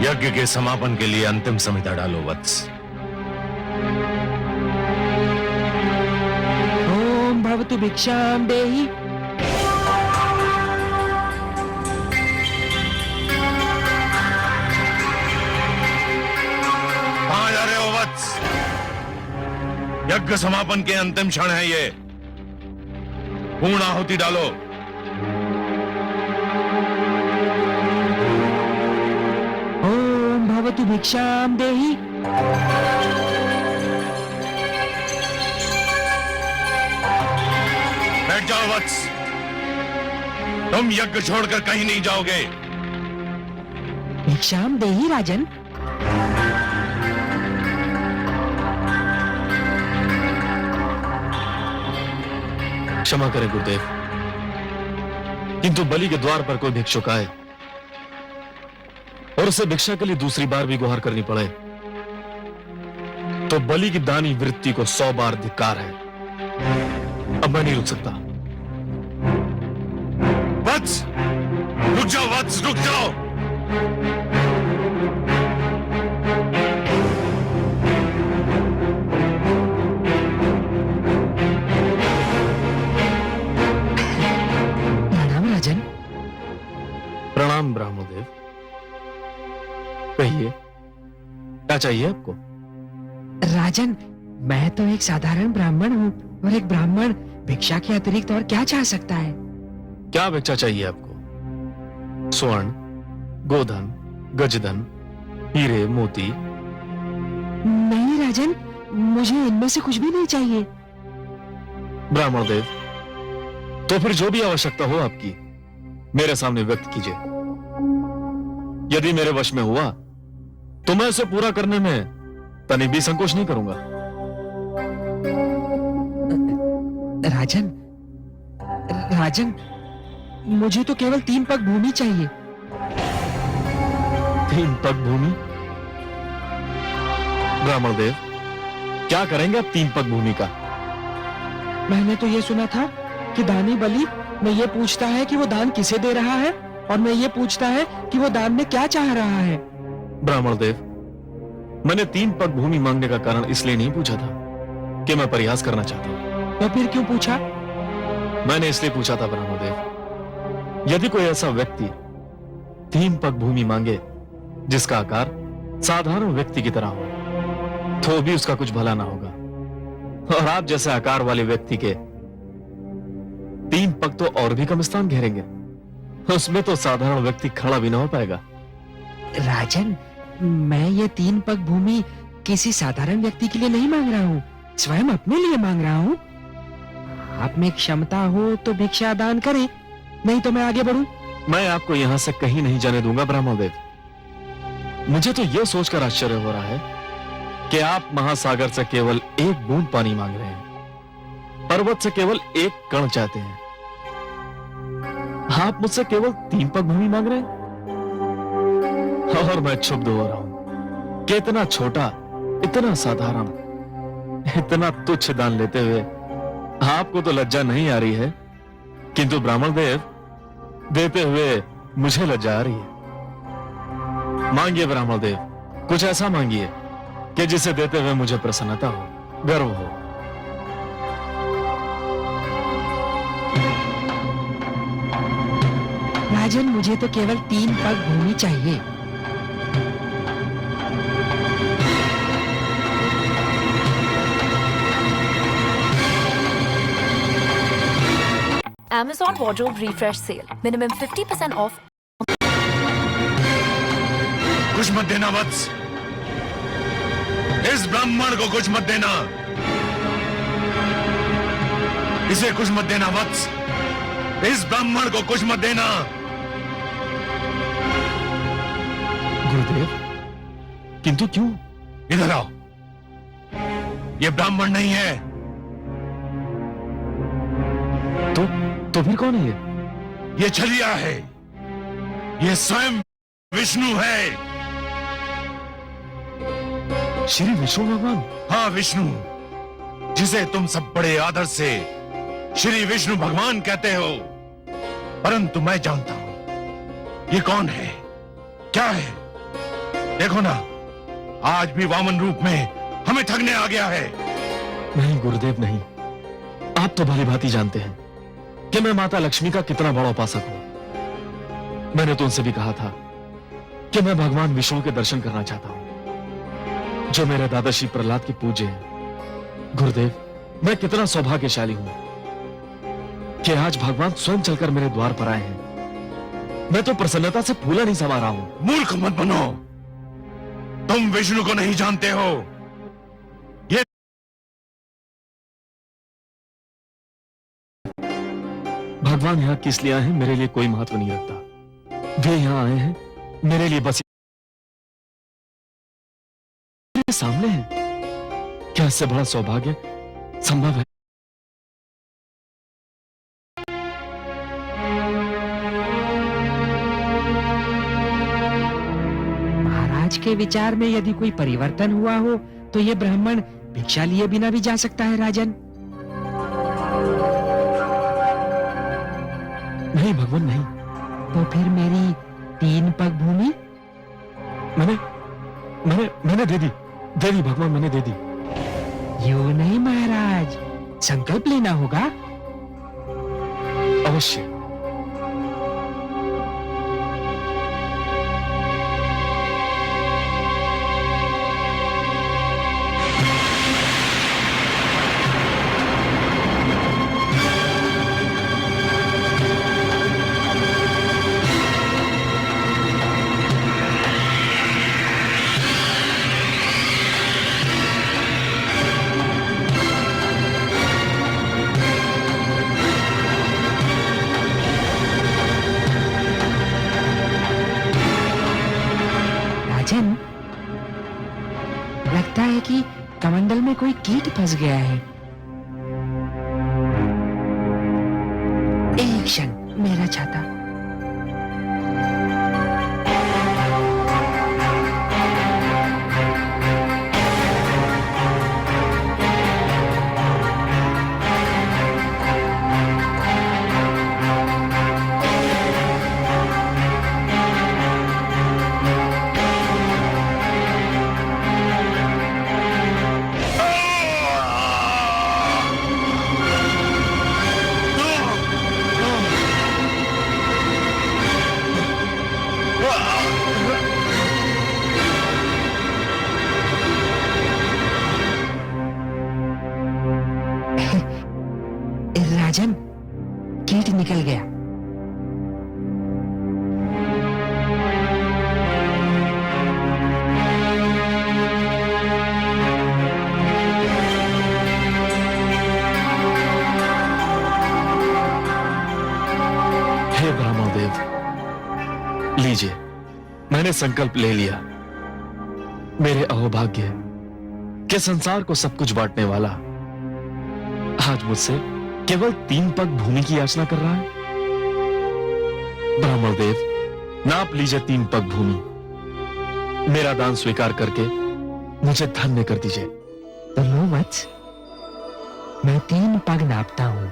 यज्ञ के समापन के लिए अंतिम संहिता डालो वत्स। ओम भवतु भिक्षाम देहि। कहां जा रहे हो वत्स? यज्ञ समापन के अंतिम क्षण है ये। पूर्ण आहुति डालो। ओम भवतु भिक्षाम देहि। बैठ जाओ वत्स। तुम यज्ञ छोड़कर कहीं नहीं जाओगे। भिक्षाम देहि राजन। क्षमा करें गुरुदेव, किंतु बलि के द्वार पर कोई भिक्षुक आए और उसे भिक्षा के लिए दूसरी बार भी गुहार करनी पड़े तो बलि की दानी वृत्ति को 100 बार धिक्कार है। अब मैं नहीं रुक सकता। वत्स, रुक जाओ वत्स, रुक जाओ। प्रणाम राजन। प्रणाम ब्राह्मणदेव। कहिए, क्या चाहिए आपको? राजन, मैं तो एक साधारण ब्राह्मण हूँ और एक ब्राह्मण भिक्षा के अतिरिक्त और क्या चाह सकता है? क्या भिक्षा चाहिए आपको? स्वर्ण, गोधन, गजधन, हीरे, मोती? नहीं राजन, मुझे इनमें से कुछ भी नहीं चाहिए। ब्राह्मणदेव, तो फिर जो भी आवश्यकता हो आपकी मेरे सामने व्यक्त कीजिए। यदि मेरे वश में हुआ तो मैं उसे पूरा करने में तनिक भी संकोच नहीं करूंगा। राजन, राजन, मुझे तो केवल 3 पग भूमि चाहिए। 3 पग भूमि? ब्राह्मणदेव, क्या करेंगे आप 3 पग भूमि का? मैंने तो ये सुना था कि दानी बलि में ये पूछता है कि वो दान किसे दे रहा है और मैं ये पूछता है कि वो दान में क्या चाह रहा है। ब्राह्मणदेव, मैंने 3 पग भूमि मांगने का कारण इसलिए नहीं पूछा था कि मैं प्रयास करना चाहता हूं। तो फिर क्यों पूछा? मैंने इसलिए पूछा था ब्राह्मणदेव, यदि कोई ऐसा व्यक्ति 3 पग भूमि मांगे जिसका आकार साधारण व्यक्ति की तरह हो तो भी उसका कुछ भला ना होगा, और आप जैसे आकार वाले व्यक्ति के 3 पग तो और भी कम स्थान घेरेंगे, उसमें तो साधारण व्यक्ति खड़ा भी ना हो पाएगा। राजन, मैं ये 3 पग भूमि किसी साधारण व्यक्ति के लिए नहीं मांग रहा हूँ, स्वयं अपने लिए मांग रहा हूँ। आप में क्षमता हो तो भिक्षा दान करें, नहीं तो मैं आगे बढ़ूं। मैं आपको यहां से कहीं नहीं जाने दूंगा ब्राह्मणदेव। मुझे तो यह सोचकर आश्चर्य हो रहा है कि आप महासागर से केवल 1 बूंद पानी मांग रहे हैं, पर्वत से केवल 1 कण चाहते हैं। आप मुझसे केवल 3 पग भूमि मांग रहे हैं और मैं क्षुब्ध हो रहा हूं कि इतना छोटा, इतना साधारण, इतना तुच्छ दान लेते हुए आपको तो लज्जा नहीं आ रही है, किंतु ब्राह्मणदेव, देते हुए मुझे लज्जा आ रही है। मांगिए ब्राह्मणदेव, कुछ ऐसा मांगिए कि जिसे देते हुए मुझे प्रसन्नता हो, गर्व हो। राजन, मुझे तो केवल 3 पग भूमि चाहिए। Amazon Wardrobe Refresh Sale. Minimum 50% off. कुछ मत देना वत्स, इस ब्राह्मण को कुछ मत देना, इसे कुछ मत देना वत्स, इस ब्राह्मण को कुछ मत देना। गुरुदेव, किंतु क्यों? इधर आओ, ये ब्राह्मण नहीं है। तो फिर कौन है ये? ये छलिया है, ये स्वयं विष्णु है। श्री विष्णु भगवान? हाँ, विष्णु, जिसे तुम सब बड़े आदर से श्री विष्णु भगवान कहते हो, परंतु मैं जानता हूं ये कौन है, क्या है। देखो ना, आज भी वामन रूप में हमें ठगने आ गया है। नहीं गुरुदेव नहीं, आप तो भली भांति जानते हैं कि मैं माता लक्ष्मी का कितना बड़ा उपासक हूं। मैंने तो उनसे भी कहा था कि मैं भगवान विष्णु के दर्शन करना चाहता हूं, जो मेरे दादा श्री प्रहलाद के पूज्य हैं। गुरुदेव, मैं कितना सौभाग्यशाली हूं कि आज भगवान स्वयं चलकर मेरे द्वार पर आए हैं। मैं तो प्रसन्नता से फूला नहीं समा रहा हूं। मूर्ख मत बनो, तुम विष्णु को नहीं जानते हो। ये भगवान यहां किस लिए आए हैं मेरे लिए कोई महत्व नहीं रखता। वे यहां आए हैं मेरे लिए बस मेरे सामने है। क्या इससे बड़ा सौभाग्य संभव है? महाराज के विचार में यदि कोई परिवर्तन हुआ हो तो ये ब्राह्मण भिक्षा लिए बिना भी जा सकता है राजन। नहीं भगवान नहीं। तो फिर मेरी 3 पग भूमि? मैंने दे दी भगवान, मैंने दे दी। यूं नहीं महाराज, संकल्प लेना होगा। अवश्य। राजन, लगता है कि कमंडल में कोई कीट फंस गया है। एक क्षण, मेरा छाता। राजन, कीट निकल गया। हे ब्रह्मदेव, लीजिए, मैंने संकल्प ले लिया। मेरे अहोभाग्य के संसार को सब कुछ बांटने वाला आज मुझसे केवल 3 पग भूमि की याचना कर रहा है। ब्रह्मदेव, नाप लीजिए 3 पग भूमि। मेरा दान स्वीकार करके मुझे धन्य कर दीजिए। तो लो वत्स, मैं 3 पग नापता हूं।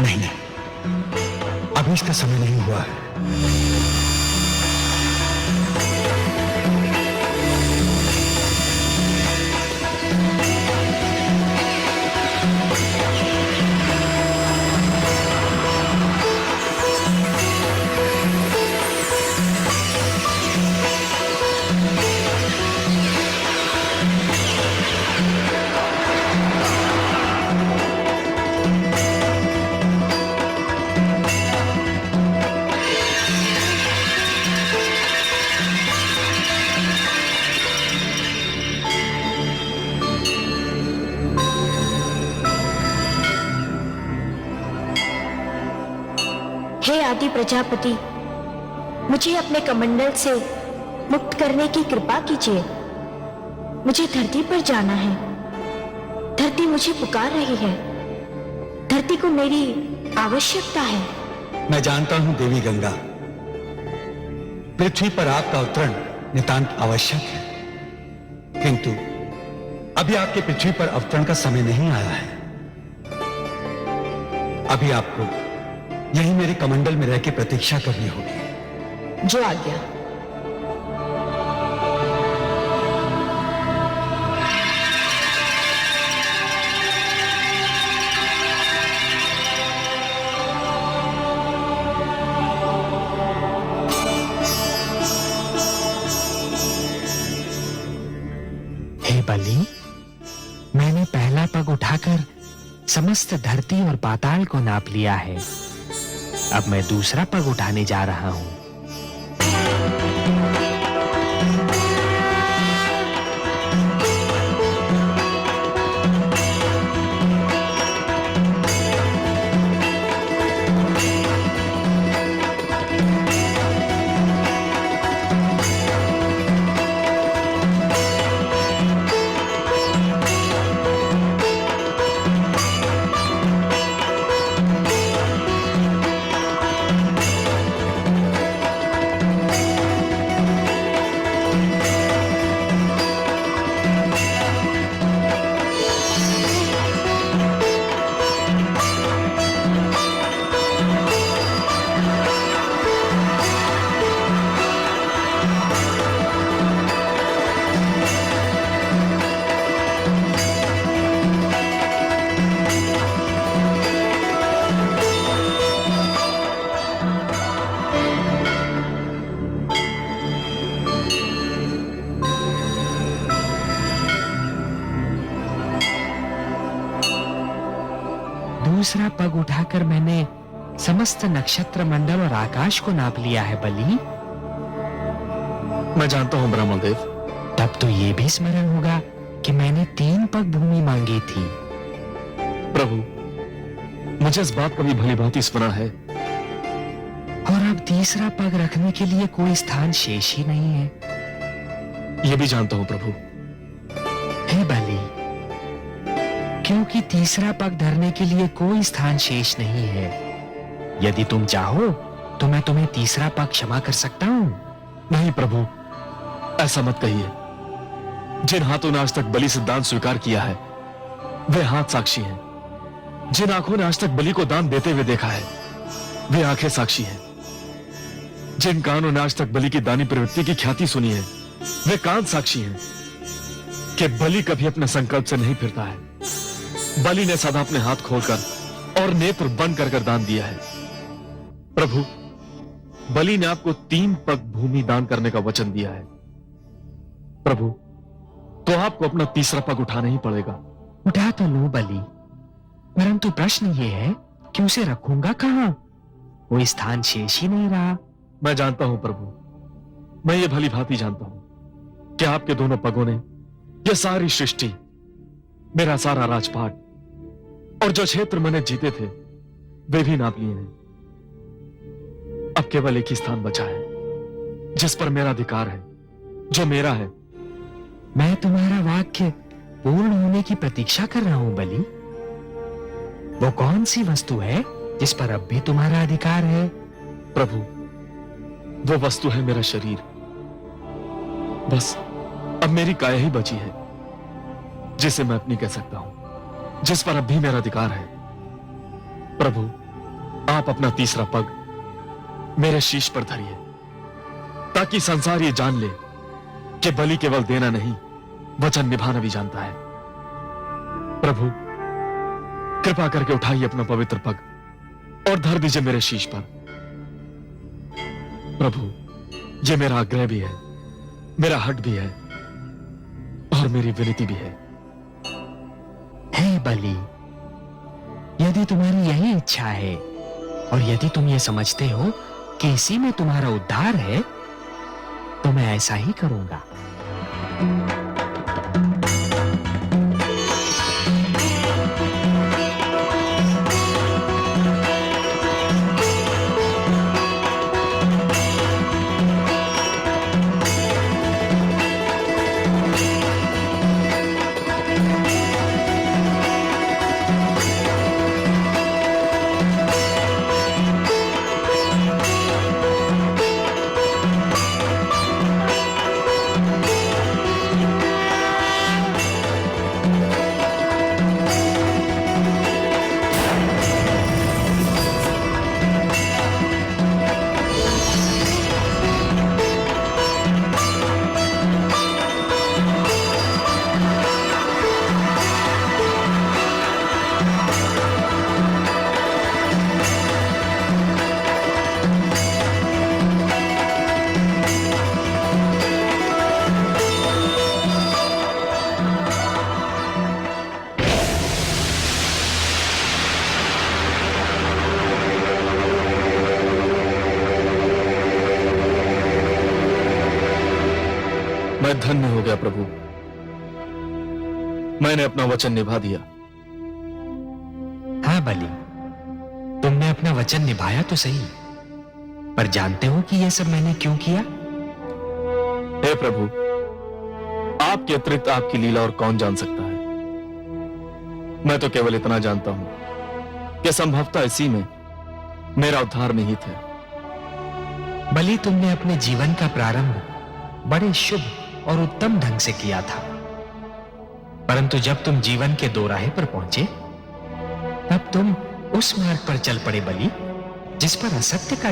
नहीं नहीं, अभी इसका समय नहीं हुआ है। हे आदि प्रजापति, मुझे अपने कमंडल से मुक्त करने की कृपा कीजिए। मुझे धरती पर जाना है। धरती मुझे पुकार रही है। धरती को मेरी आवश्यकता है। मैं जानता हूं देवी गंगा, पृथ्वी पर आपका अवतरण नितांत आवश्यक है, किंतु अभी आपके पृथ्वी पर अवतरण का समय नहीं आया है। अभी आपको यही मेरे कमंडल में रह के प्रतीक्षा करनी होगी। जो आज्ञा। हे बलि, मैंने पहला पग उठाकर समस्त धरती और पाताल को नाप लिया है। अब मैं दूसरा पग उठाने जा रहा हूं। दूसरा पग उठाकर मैंने समस्त नक्षत्र मंडल और आकाश को नाप लिया है बलि। मैं जानता हूं ब्राह्मण देव। तब तो ये भी स्मरण होगा कि मैंने 3 पग भूमि मांगी थी। प्रभु, मुझे इस बात का भी भली भांति स्मरण है। और अब तीसरा पग रखने के लिए कोई स्थान शेष ही नहीं है। यह भी जानता हूं प्रभु। हे बलि, क्योंकि तीसरा पग धरने के लिए कोई स्थान शेष नहीं है। यदि तुम चाहो तो मैं तुम्हें तीसरा पग क्षमा कर सकता हूं। नहीं प्रभु, ऐसा मत कहिए। जिन हाथों ने आज तक बलि से दान स्वीकार किया है, वे हाथ साक्षी हैं। जिन आंखों ने आज तक बलि को दान देते हुए देखा है, वे आंखें साक्षी हैं। जिन कानों ने आज तक बलि की दानी प्रवृत्ति की ख्याति सुनी है, वे कान साक्षी हैं कि बलि कभी अपने संकल्प से नहीं फिरता है। बलि ने सदा अपने हाथ खोलकर और नेत्र बंद कर दान दिया है। प्रभु, बलि ने आपको 3 पग भूमि दान करने का वचन दिया है। प्रभु, तो आपको अपना तीसरा पग उठाना ही पड़ेगा। उठा तो लो बलि, परंतु प्रश्न ये है कि उसे रखूंगा कहां? कोई स्थान शेष ही नहीं रहा। मैं जानता हूं प्रभु, मैं ये भली भांति जानता हूं कि आपके दोनों पगों ने यह सारी सृष्टि, मेरा सारा राजपाट और जो क्षेत्र मैंने जीते थे, वे भी नाप लिए हैं। अब केवल एक ही स्थान बचा है जिस पर मेरा अधिकार है, जो मेरा है। मैं तुम्हारा वाक्य पूर्ण होने की प्रतीक्षा कर रहा हूं बलि। वो कौन सी वस्तु है जिस पर अब भी तुम्हारा अधिकार है? प्रभु, वो वस्तु है मेरा शरीर। बस अब मेरी काया ही बची है जिसे मैं अपनी कह सकता हूं, जिस पर अब भी मेरा अधिकार है। प्रभु, आप अपना तीसरा पग मेरे शीश पर धरिए, ताकि संसार ये जान ले कि बलि केवल देना नहीं, वचन निभाना भी जानता है। प्रभु, कृपा करके उठाइए अपना पवित्र पग और धर दीजिए मेरे शीश पर। प्रभु, ये मेरा आग्रह भी है, मेरा हट भी है और मेरी विनती भी है। हे बलि, यदि तुम्हारी यही इच्छा है और यदि तुम ये समझते हो कि इसी में तुम्हारा उद्धार है, तो मैं ऐसा ही करूंगा। मैं धन्य हो गया प्रभु, मैंने अपना वचन निभा दिया। हाँ बलि, तुमने अपना वचन निभाया तो सही, पर जानते हो कि यह सब मैंने क्यों किया? हे प्रभु, आपके अतिरिक्त आपकी लीला और कौन जान सकता है। मैं तो केवल इतना जानता हूं कि संभवतः इसी में मेरा उद्धार निहित है। बलि, तुमने अपने जीवन का प्रारंभ बड़े शुभ और उत्तम ढंग से किया था, परंतु जब तुम जीवन के दोराहे पर पहुंचे, तब तुम उस मार्ग पर चल पड़े बलि, जिस पर असत्य का